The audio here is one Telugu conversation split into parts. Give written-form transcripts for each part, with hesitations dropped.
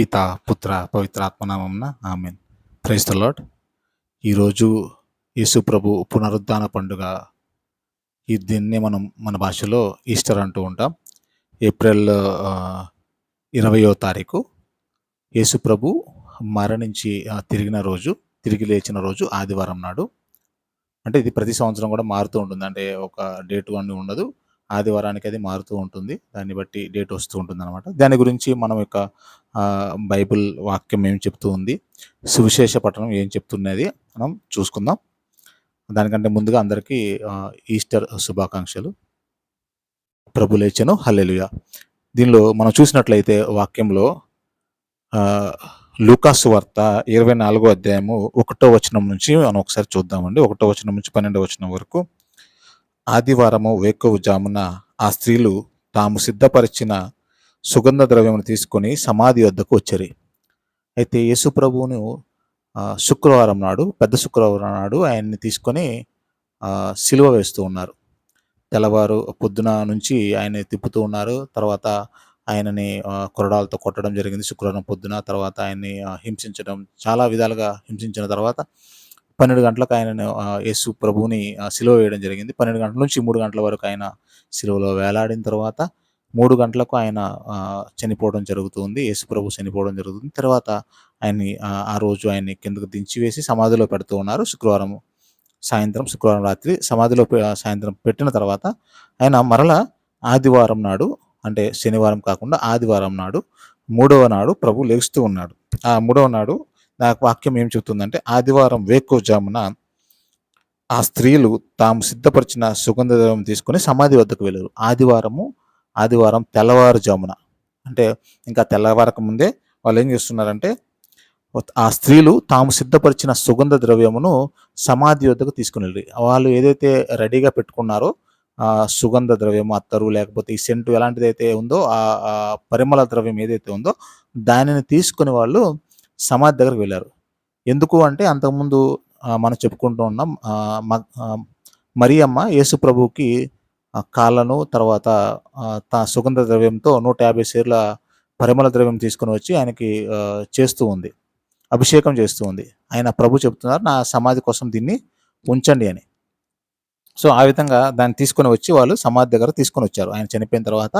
పిత, పుత్ర, పవిత్రాత్మనామంన ఆమెన్. Praise the Lord. ఈరోజు యేసు ప్రభు పునరుద్ధాన పండుగ. దీన్నే మనం మన భాషలో ఈస్టర్ అంటూ ఉంటాం. ఏప్రిల్ 20వ తారీఖు యేసు ప్రభు మరణించి తిరిగి లేచిన రోజు ఆదివారం నాడు. అంటే ఇది ప్రతి సంవత్సరం కూడా మారుతూ ఉంటుంది. అంటే ఒక డేటు అని ఉండదు. ఆదివారానికి అది మారుతూ ఉంటుంది. దాన్ని బట్టి డేట్ వస్తూ ఉంటుందన్నమాట. దాని గురించి మనం యొక్క బైబిల్ వాక్యం ఏం చెప్తూ ఉంది, సువిశేష పఠనం ఏం చెప్తున్నది మనం చూసుకుందాం. దానికంటే ముందుగా అందరికీ ఈస్టర్ శుభాకాంక్షలు. ప్రభు లేచెను, హల్లెలూయా. దీనిలో మనం చూసినట్లయితే వాక్యంలో లూకాసు వార్త 24వ అధ్యాయము 1వ వచనం నుంచి మనం ఒకసారి చూద్దామండి. 1వ వచనం నుంచి 12వ వచనం వరకు. ఆదివారము వేకువజామున ఆ స్త్రీలు తాము సిద్ధపరిచిన సుగంధ ద్రవ్యమును తీసుకొని సమాధి వద్దకు వచ్చారు. అయితే యేసు ప్రభువును శుక్రవారం నాడు, పెద్ద శుక్రవారం నాడు ఆయన్ని తీసుకొని సిలువ వేస్తూ ఉన్నారు. తెల్లవారు పొద్దున నుంచి ఆయన తిప్పుతూ ఉన్నారు. తర్వాత ఆయనని కొరడాలతో కొట్టడం జరిగింది శుక్రవారం పొద్దున. తర్వాత ఆయన్ని హింసించడం, చాలా విధాలుగా హింసించిన తర్వాత 12 గంటలకు ఆయనను యేసు ప్రభువుని సిలువ వేయడం జరిగింది. 12 గంటల నుంచి 3 గంటల వరకు ఆయన సిలువలో వేలాడిన తర్వాత 3 గంటలకు ఆయన చనిపోవడం జరుగుతుంది. యేసు ప్రభు చనిపోవడం జరుగుతుంది. తర్వాత ఆయన్ని ఆ రోజు ఆయన్ని కిందకు దించివేసి సమాధిలో పెడుతూ ఉన్నారు. శుక్రవారం రాత్రి సమాధిలో సాయంత్రం పెట్టిన తర్వాత ఆయన మరలా ఆదివారం నాడు, అంటే శనివారం కాకుండా ఆదివారం నాడు, 3వ నాడు ప్రభు లేస్తూ ఉన్నాడు. ఆ 3వ నాడు నాకు వాక్యం ఏం చెబుతుందంటే, ఆదివారం వేకువజామున ఆ స్త్రీలు తాము సిద్ధపరిచిన సుగంధ ద్రవ్యం తీసుకొని సమాధి వద్దకు వెళ్ళారు. ఆదివారం తెల్లవారుజామున, అంటే ఇంకా తెల్లవారక ముందే వాళ్ళు ఏం చేస్తున్నారంటే, ఆ స్త్రీలు తాము సిద్ధపరిచిన సుగంధ ద్రవ్యమును సమాధి వద్దకు తీసుకుని వెళ్ళి, వాళ్ళు ఏదైతే రెడీగా పెట్టుకున్నారో ఆ సుగంధ ద్రవ్యము, అత్తరు లేకపోతే ఈ సెంటు ఎలాంటిదైతే ఉందో, ఆ పరిమళ ద్రవ్యం ఏదైతే ఉందో దానిని తీసుకుని వాళ్ళు సమాధి దగ్గరికి వెళ్ళారు. ఎందుకు అంటే, అంతకుముందు మనం చెప్పుకుంటూ ఉన్నాం, మరియమ్మ యేసు ప్రభువుకి కాళ్ళను, తర్వాత సుగంధ ద్రవ్యంతో 150 సేర్ల పరిమళ ద్రవ్యం తీసుకుని వచ్చి ఆయనకి చేస్తూ ఉంది, అభిషేకం చేస్తూ ఉంది. ఆయన ప్రభు చెప్తున్నారు, నా సమాధి కోసం దీన్ని ఉంచండి అని. సో ఆ విధంగా దాన్ని తీసుకొని వచ్చి వాళ్ళు సమాధి దగ్గర తీసుకొని వచ్చారు. ఆయన చనిపోయిన తర్వాత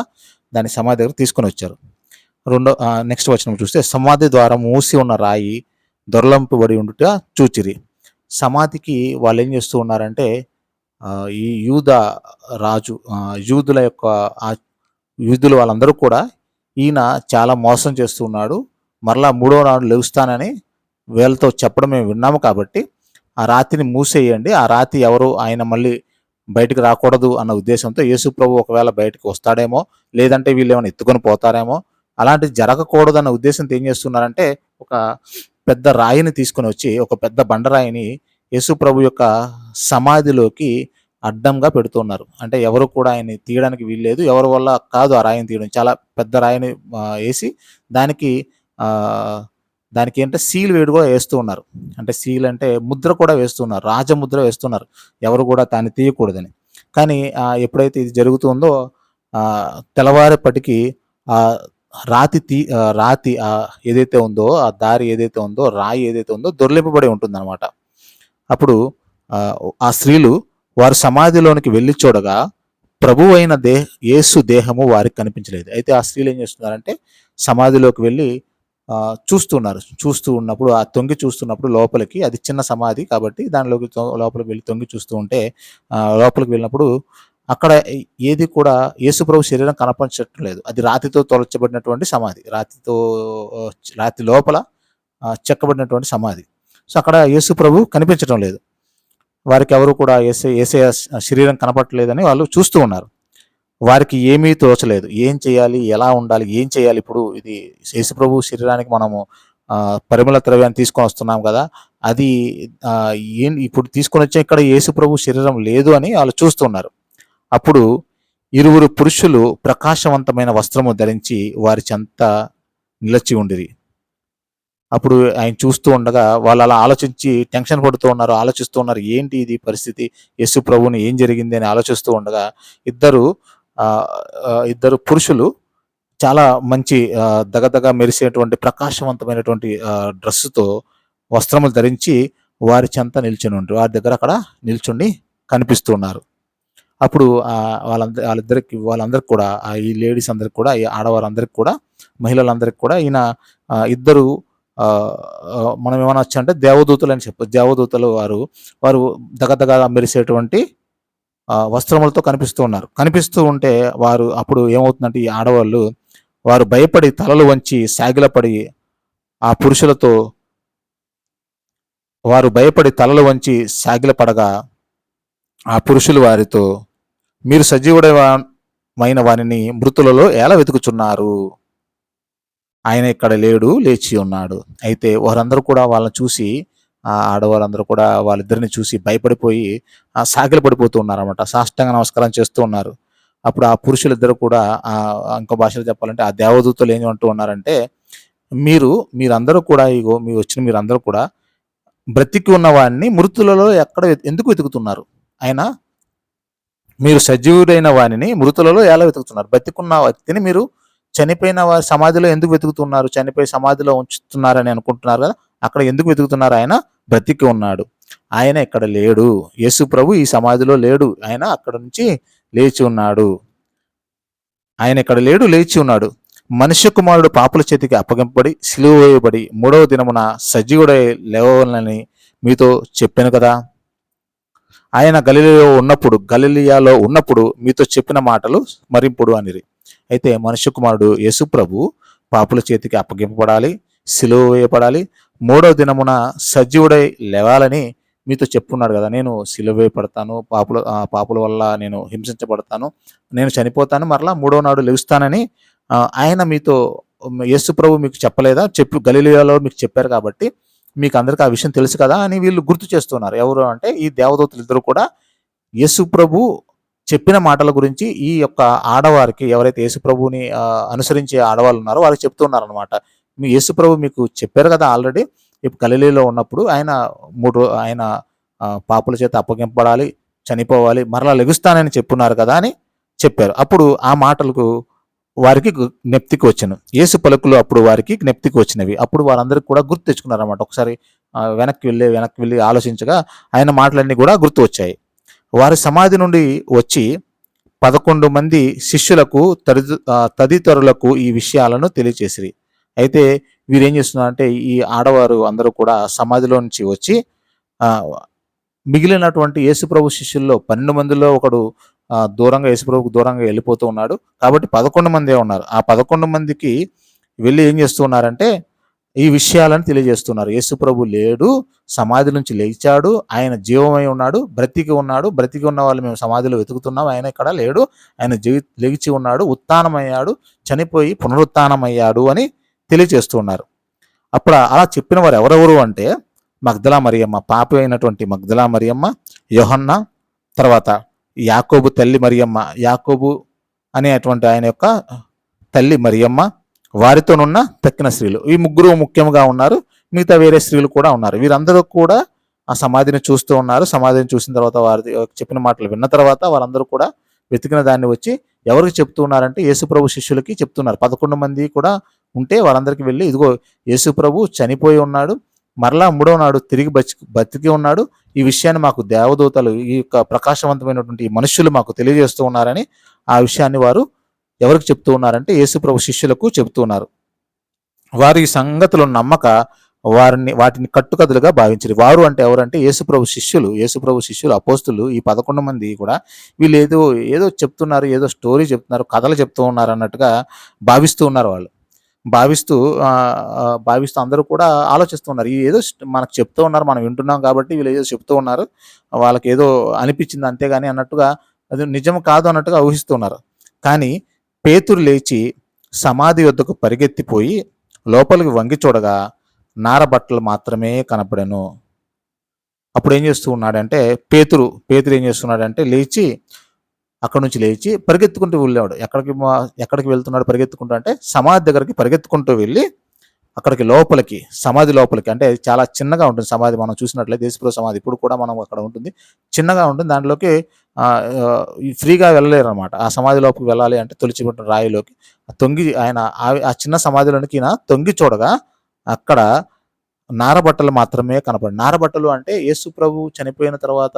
దాన్ని సమాధి దగ్గర తీసుకొని వచ్చారు. నెక్స్ట్ వచనం చూస్తే, సమాధి ద్వారా మూసి ఉన్న రాయి దొరలంపబడి ఉండుట చూచిరి. సమాధికి వాళ్ళు ఏం చేస్తూ ఉన్నారంటే, ఈ యూదుల వాళ్ళందరూ కూడా ఈయన చాలా మోసం చేస్తూ ఉన్నాడు, మరలా 3వ నాడు లేస్తానని వీళ్ళతో చెప్పడం మేము విన్నాము, కాబట్టి ఆ రాతిని మూసేయండి, ఆ రాతి ఎవరు ఆయన మళ్ళీ బయటకు రాకూడదు అన్న ఉద్దేశంతో, యేసు ప్రభు ఒకవేళ బయటకు వస్తాడేమో, లేదంటే వీళ్ళు ఏమైనా ఎత్తుకొని పోతారేమో, అలాంటిది జరగకూడదు అన్న ఉద్దేశంతో ఏం చేస్తున్నారంటే, ఒక పెద్ద రాయిని తీసుకొని వచ్చి, ఒక పెద్ద బండరాయిని యేసు ప్రభు యొక్క సమాధిలోకి అడ్డంగా పెడుతున్నారు. అంటే ఎవరు కూడా ఆయన్ని తీయడానికి వీల్లేదు, ఎవరి వల్ల కాదు ఆ రాయిని తీయడం. చాలా పెద్ద రాయిని వేసి దానికి ఏంటంటే సీల్ వేడి కూడా వేస్తూ ఉన్నారు. అంటే సీల్ అంటే ముద్ర కూడా వేస్తున్నారు, రాజముద్ర వేస్తున్నారు, ఎవరు కూడా దాన్ని తీయకూడదని. కానీ ఎప్పుడైతే ఇది జరుగుతుందో, తెల్లవారేపటికి రాతి ఏదైతే ఉందో, ఆ దారి ఏదైతే ఉందో, రాయి ఏదైతే ఉందో దొర్లింపబడి ఉంటుందన్నమాట. అప్పుడు ఆ స్త్రీలు వారు సమాధిలోనికి వెళ్ళి చూడగా ప్రభు అయిన యేసు దేహము వారికి కనిపించలేదు. అయితే ఆ స్త్రీలు ఏం చేస్తున్నారంటే, సమాధిలోకి వెళ్ళి చూస్తూ ఉన్నప్పుడు, ఆ తొంగి చూస్తున్నప్పుడు లోపలికి, అది చిన్న సమాధి కాబట్టి లోపలికి వెళ్ళి తొంగి చూస్తూ ఉంటే, లోపలికి వెళ్ళినప్పుడు అక్కడ ఏది కూడా యేసు ప్రభు శరీరం కనపరచడం లేదు. అది రాతితో తొలచబడినటువంటి సమాధి, రాతి లోపల చెక్కబడినటువంటి సమాధి. సో అక్కడ యేసు ప్రభు కనిపించడం లేదు. వారికి ఎవరు కూడా యేసయ్య శరీరం కనపడలేదని వాళ్ళు చూస్తూ ఉన్నారు. వారికి ఏమీ తోచలేదు, ఏం చేయాలి, ఎలా ఉండాలి, ఏం చేయాలి. ఇప్పుడు ఇది యేసు ప్రభు శరీరానికి మనము పరిమళ ద్రవ్యాన్ని తీసుకొని వస్తున్నాం కదా, అది ఇప్పుడు తీసుకొని వచ్చే ఇక్కడ యేసు ప్రభు శరీరం లేదు అని వాళ్ళు చూస్తున్నారు. అప్పుడు 2 పురుషులు ప్రకాశవంతమైన వస్త్రము ధరించి వారి చెంత నిలిచి ఉండిరి. అప్పుడు ఆయన చూస్తూ ఉండగా వాళ్ళు అలా ఆలోచించి టెన్షన్ పడుతూ ఉన్నారు, ఆలోచిస్తూ ఉన్నారు, ఏంటి ఇది పరిస్థితి, యేసు ప్రభువుని ఏం జరిగింది అని ఆలోచిస్తూ ఉండగా ఇద్దరు పురుషులు చాలా మంచి దగదగ మెరిసేటువంటి ప్రకాశవంతమైనటువంటి డ్రెస్సుతో వస్త్రములు ధరించి వారి చెంత నిల్చొని ఉంటారు. వారి దగ్గర అక్కడ నిల్చుండి కనిపిస్తూ ఉన్నారు. అప్పుడు వాళ్ళందరికి కూడా ఈ లేడీస్ అందరికి కూడా, ఈ ఆడవారందరికి కూడా, మహిళలందరికి కూడా ఈయన ఇద్దరు మనం ఏమనొచ్చు అంటే దేవదూతలు అని చెప్పొచ్చు. దేవదూతలు వారు దగదగ మెరిసేటువంటి వస్త్రములతో కనిపిస్తూ ఉన్నారు. కనిపిస్తూ ఉంటే వారు అప్పుడు ఏమవుతుందంటే ఈ ఆడవాళ్ళు వారు భయపడి తలలు వంచి సాగిలపడి ఆ పురుషులతో వారు భయపడి తలలు వంచి సాగిలపడగా ఆ పురుషులు వారితో, మీరు సజీవుడమైన వానిని మృతులలో ఎలా వెతుకుచున్నారు? ఆయన ఇక్కడ లేడు, లేచి ఉన్నాడు. అయితే వారందరూ కూడా వాళ్ళని చూసి, ఆ ఆడవాళ్ళందరూ కూడా వాళ్ళిద్దరిని చూసి భయపడిపోయి సాగిల పడిపోతూ ఉన్నారన్నమాట. సాష్టాంగ నమస్కారం చేస్తూ ఉన్నారు. అప్పుడు ఆ పురుషులిద్దరు కూడా ఇంకో భాషలో చెప్పాలంటే ఆ దేవదూతలు ఏమి అంటూ ఉన్నారంటే, మీరందరూ కూడా ఇగో వచ్చిన మీరందరూ కూడా బ్రతికి ఉన్న వాడిని మృతులలో ఎందుకు వెతుకుతున్నారు? ఆయన మీరు సజీవుడైన వానిని మృతులలో ఎలా వెతుకుతున్నారు? బ్రతికున్న వ్యక్తిని మీరు చనిపోయిన వారి సమాధిలో ఎందుకు వెతుకుతున్నారు? చనిపోయి సమాధిలో ఉంచుతున్నారని అనుకుంటున్నారు కదా, అక్కడ ఎందుకు వెతుకుతున్నారు? ఆయన బ్రతికి ఉన్నాడు, ఆయన ఇక్కడ లేడు. యేసు ప్రభు ఈ సమాధిలో లేడు, ఆయన అక్కడ నుంచి లేచి ఉన్నాడు. ఆయన ఇక్కడ లేడు, లేచి ఉన్నాడు. మనుష్య కుమారుడు పాపుల చేతికి అప్పగింపబడి సిలువ వేయబడి 3వ దినమున సజీవుడై లేవవలెనని మీతో చెప్పాను కదా. ఆయన గలిలియాలో ఉన్నప్పుడు మీతో చెప్పిన మాటలు స్మరింపుడు అనిరి. అయితే మనుష్య కుమారుడు యేసు ప్రభు పాపుల చేతికి అప్పగింపబడాలి, సిలువ వేయబడాలి, 3వ దినమున సజీవుడై లేవాలని మీతో చెప్పున్నాడు కదా. నేను సిలువ వేయబడతాను, పాపుల వల్ల నేను హింసించబడతాను, నేను చనిపోతాను, మరలా 3వ నాడు లెగుస్తానని ఆయన మీతో యేసు ప్రభు మీకు చెప్పలేదా? గలిలియాలో మీకు చెప్పారు కాబట్టి మీకు అందరికీ ఆ విషయం తెలుసు కదా అని వీళ్ళు గుర్తు చేస్తున్నారు. ఎవరు అంటే ఈ దేవదూతలు ఇద్దరు కూడా యేసు ప్రభు చెప్పిన మాటల గురించి ఈ యొక్క ఆడవారికి, ఎవరైతే యేసు ప్రభుని అనుసరించే ఆడవాళ్ళు ఉన్నారో వారికి చెప్తున్నారు అనమాట. మీ యేసు ప్రభు మీకు చెప్పారు కదా ఆల్రెడీ, గలిలీలో ఉన్నప్పుడు ఆయన పాపుల చేత అప్పగింపబడాలి, చనిపోవాలి, మరలా లెగుస్తానని చెప్పున్నారు కదా అని చెప్పారు. అప్పుడు ఆ మాటలకు వారికి జ్ఞప్తికి వచ్చాను. యేసు పలుకులు అప్పుడు వారికి జ్ఞప్తికి వచ్చినవి. అప్పుడు వారందరికీ కూడా గుర్తు తెచ్చుకున్నారు అనమాట. ఒకసారి వెనక్కి వెళ్ళి ఆలోచించగా ఆయన మాటలన్నీ కూడా గుర్తు వచ్చాయి. వారి సమాధి నుండి వచ్చి 11 మంది శిష్యులకు తదితరులకు ఈ విషయాలను తెలియచేసిరి. అయితే వీరేం చేస్తున్నారంటే ఈ ఆడవారు అందరూ కూడా సమాధిలో నుంచి వచ్చి మిగిలినటువంటి యేసుప్రభు శిష్యుల్లో 12 మందిలో ఒకడు దూరంగా యేసుప్రభుకు దూరంగా వెళ్ళిపోతూ ఉన్నాడు. కాబట్టి 11 మందే ఉన్నారు. ఆ 11 మందికి వెళ్ళి ఏం చేస్తూ ఉన్నారంటే ఈ విషయాలను తెలియజేస్తున్నారు. యేసుప్రభు లేడు, సమాధి నుంచి లేచాడు, ఆయన జీవమై ఉన్నాడు, బ్రతికి ఉన్నాడు, బ్రతికి ఉన్న వాళ్ళు మేము సమాధిలో వెతుకుతున్నాం, ఆయన ఇక్కడ లేడు, ఆయన లెగిచి ఉన్నాడు, ఉత్థానమయ్యాడు, చనిపోయి పునరుత్థానమయ్యాడు అని తెలియజేస్తూ ఉన్నారు. అప్పుడు అలా చెప్పిన వారు ఎవరెవరు అంటే మగ్దలా మరియమ్మ, పాపి అయినటువంటి మగ్దలా మరియమ్మ, యోహన్న, తర్వాత యాకోబు తల్లి మరియమ్మ, యాకోబు అనేటువంటి ఆయన యొక్క తల్లి మరియమ్మ, వారితోనున్న తక్కిన స్త్రీలు. ఈ ముగ్గురు ముఖ్యంగా ఉన్నారు. మిగతా వేరే స్త్రీలు కూడా ఉన్నారు. వీరందరూ కూడా ఆ సమాధిని చూస్తూ ఉన్నారు. సమాధిని చూసిన తర్వాత వారి చెప్పిన మాటలు విన్న తర్వాత వారందరూ కూడా వెతికిన దాన్ని వచ్చి ఎవరికి చెప్తూ ఉన్నారంటే యేసుప్రభు శిష్యులకి చెప్తున్నారు. 11 మంది కూడా ఉంటే వారందరికీ వెళ్ళి ఇదిగో యేసుప్రభు చనిపోయి ఉన్నాడు, మరలా 3వ నాడు తిరిగి బతికి ఉన్నాడు, ఈ విషయాన్ని మాకు దేవదూతలు, ఈ యొక్క ప్రకాశవంతమైనటువంటి మనుష్యులు మాకు తెలియజేస్తూ ఉన్నారని ఆ విషయాన్ని వారు ఎవరికి చెప్తూ ఉన్నారంటే యేసుప్రభు శిష్యులకు చెప్తూ ఉన్నారు. వారు ఈ సంగతులు నమ్మక వాటిని కట్టుకథలుగా భావించారు. వారు అంటే ఎవరంటే యేసుప్రభు శిష్యులు అపోస్తులు. ఈ 11 మంది కూడా వీళ్ళు ఏదో చెప్తున్నారు, ఏదో స్టోరీ చెప్తున్నారు, కథలు చెప్తూ ఉన్నారు అన్నట్టుగా భావిస్తూ ఉన్నారు. వాళ్ళు భావిస్తూ అందరూ కూడా ఆలోచిస్తున్నారు. ఏదో మనకు చెప్తూ ఉన్నారు, మనం వింటున్నాం కాబట్టి వీళ్ళు ఏదో చెప్తూ ఉన్నారు, వాళ్ళకి ఏదో అనిపించింది అంతేగాని అన్నట్టుగా అది నిజం కాదు అన్నట్టుగా ఊహిస్తున్నారు. కానీ పేతురు లేచి సమాధి వద్దకు పరిగెత్తిపోయి లోపలికి వంగి చూడగా నారబట్టలు మాత్రమే కనపడెను. అప్పుడు ఏం చేస్తూ ఉన్నాడంటే పేతురు ఏం చేస్తున్నాడంటే అక్కడ నుంచి లేచి పరిగెత్తుకుంటూ వెళ్ళాడు. ఎక్కడికి వెళ్తున్నాడు పరిగెత్తుకుంటూ అంటే సమాధి దగ్గరికి పరిగెత్తుకుంటూ వెళ్ళి అక్కడికి లోపలికి, సమాధి లోపలికి, అంటే చాలా చిన్నగా ఉంటుంది సమాధి. మనం చూసినట్లయితే యేసుప్రభు సమాధి ఇప్పుడు కూడా మనం అక్కడ ఉంటుంది. చిన్నగా ఉంటుంది. దాంట్లోకి ఫ్రీగా వెళ్ళలేరనమాట. ఆ సమాధి లోపలికి వెళ్ళాలి అంటే తొలిచిపెట్టిన రాయిలోకి తొంగి ఆయన ఆ చిన్న సమాధిలోనికి ఈయన తొంగి చూడగా అక్కడ నారబట్టలు మాత్రమే కనపడి. నారబట్టలు అంటే యేసు ప్రభు చనిపోయిన తర్వాత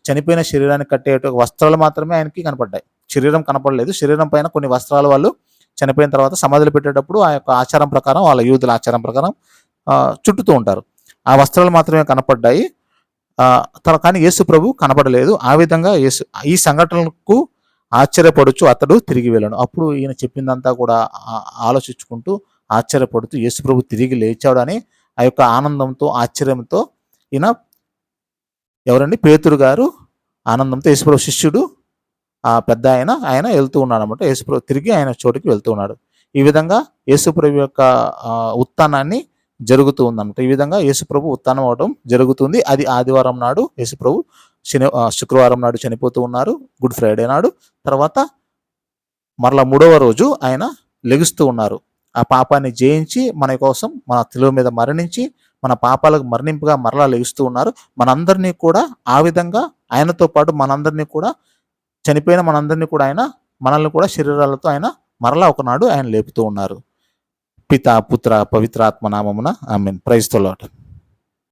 చనిపోయిన శరీరాన్ని కట్టే వస్త్రాలు మాత్రమే ఆయనకి కనపడ్డాయి. శరీరం కనపడలేదు. శరీరం పైన కొన్ని వస్త్రాలు వాళ్ళు చనిపోయిన తర్వాత సమాధులు పెట్టేటప్పుడు ఆ యొక్క ఆచారం ప్రకారం, వాళ్ళ యూదుల ఆచారం ప్రకారం చుట్టుతూ ఉంటారు. ఆ వస్త్రాలు మాత్రమే కనపడ్డాయి. కానీ యేసు ప్రభు కనపడలేదు. ఆ విధంగా ఈ సంఘటనలకు ఆశ్చర్యపడుచు అతడు తిరిగి వెళ్ళాడు. అప్పుడు ఈయన చెప్పిందంతా కూడా ఆలోచించుకుంటూ ఆశ్చర్యపడుతూ యేసు ప్రభు తిరిగి లేచాడు అని ఆ యొక్క ఆనందంతో, ఆశ్చర్యంతో ఈయన ఎవరండి, పేతురు గారు ఆనందంతో, యేసుప్రభు శిష్యుడు పెద్ద ఆయన వెళ్తూ ఉన్నాడు అనమాట. యేసుప్రభు తిరిగి ఆయన చోటుకి వెళ్తూ ఉన్నాడు. ఈ విధంగా యేసుప్రభు యొక్క ఉత్థానాన్ని జరుగుతూ ఉందన్నమాట. ఈ విధంగా యేసుప్రభు ఉత్థానం అవడం జరుగుతుంది. అది ఆదివారం నాడు యేసుప్రభు శుక్రవారం నాడు చనిపోతూ ఉన్నారు, గుడ్ ఫ్రైడే నాడు. తర్వాత మరలా 3వ రోజు ఆయన లెగుస్తూ ఉన్నారు. ఆ పాపాన్ని జయించి మన కోసం మన శిలువ మీద మరణించి మన పాపాలకు మరణింపుగా మరలా లెగుస్తూ ఉన్నారు. మనందరినీ కూడా ఆ విధంగా ఆయనతో పాటు మనందరినీ కూడా, చనిపోయిన మనందరినీ కూడా ఆయన, మనల్ని కూడా శరీరాలతో ఆయన మరలా ఒకనాడు ఆయన లేపుతూ ఉన్నారు. పితా, పుత్ర, పవిత్రాత్మ నామమున ఆమేన్. Praise the lord.